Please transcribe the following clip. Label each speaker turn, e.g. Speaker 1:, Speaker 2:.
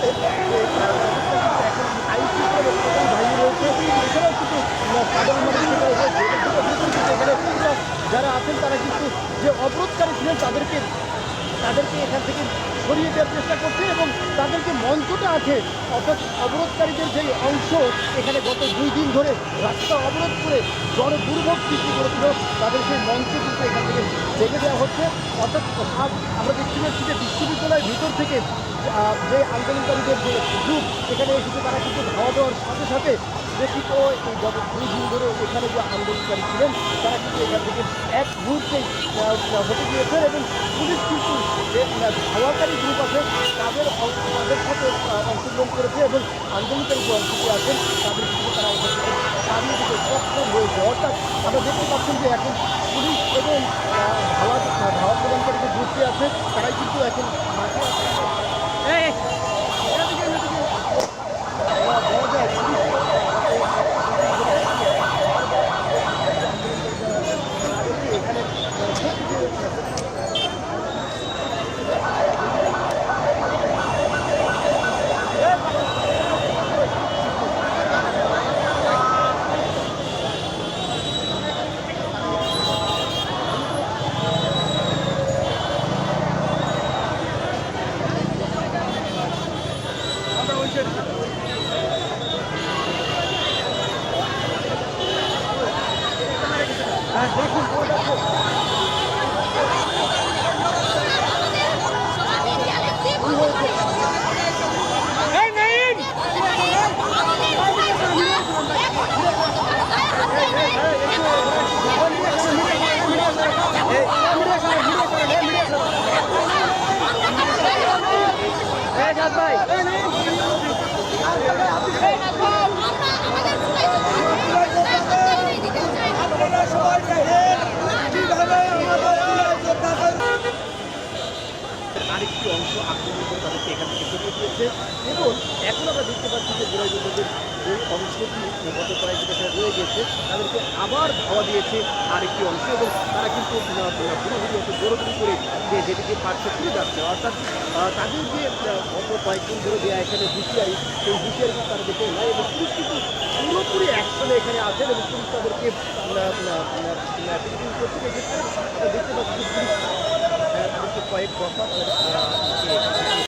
Speaker 1: বলছে যে এখন আইন শৃঙ্খলা রক্ষাকারী বাহিনী রয়েছে, এছাড়াও কিন্তু সাধারণ মানুষ এখানে যারা আছেন তারা কিন্তু যে অবরোধকারী ছিলেন তাদেরকে এখান থেকে সরিয়ে দেওয়ার চেষ্টা করছে এবং তাদের যে মঞ্চটা আছে অর্থাৎ অবরোধকারীদের যে অংশ এখানে গত 2 দিন ধরে রাস্তা অবরোধ করে জনদুর্ভোগ সৃষ্টি করেছিল তাদের সেই মঞ্চ কিন্তু এখান থেকে ভেঙে দেওয়া হচ্ছে। অর্থাৎ আমরা দেখতে পাচ্ছি যে বিশ্ববিদ্যালয়ের ভিতর থেকে যে আন্দোলনকারীদের যে গ্রুপ এখানে এসেছে তারা কিন্তু ধাওয়া দেওয়ার সাথে সাথে দেখি তো এই গত 2 দিন ধরে এখানে যে আন্দোলনকারী ছিলেন তারা কিন্তু এখান থেকে এক মুহূর্তেই হতে গিয়েছেন এবং পুলিশ কিন্তু যে ধাওয়াকারী গ্রুপ আছে তাদের সাথে অংশগ্রহণ করেছে এবং আন্দোলনকারী যে অংশটি আছেন তাদের কিন্তু তারা এখান থেকে তাড়িয়ে দিতে সক্ষম হয়েছে। অর্থাৎ আমরা দেখতে পাচ্ছেন যে এখন পুলিশ এবং ধাওয়া প্রদানকারী যে গ্রুপটি আছে তারাই কিন্তু এখন মাঠে বলা যায় এখানে আরেকটি অংশ আক্রমণ করে তাদেরকে এখান থেকে সরিয়ে দিয়েছে এবং এখন আমরা দেখতে পাচ্ছি যে জোড়াই যোদ্ধাদের যে অংশটি গত কয়েক বছর রয়ে গেছে তাদেরকে আবার ধাওয়া দিয়েছে আরেকটি অংশ এবং তারা কিন্তু পুরোপুরি একটু জোরোজোরি করে যে যেদিকে পারছে ফিরে যাচ্ছে। অর্থাৎ তাদের যে গত কয়েকদিন ধরে দেওয়া এখানে হুঁশিয়ারি সেই হুঁশিয়ারি কিন্তু তারা দেখে নেয় এবং পুলিশ কিন্তু পুরোপুরি অ্যাকশনে এখানে আছেন এবং পুলিশ তাদেরকে করতে দেখেছে দেখতে পাচ্ছি পুলিশ কয়েক দফা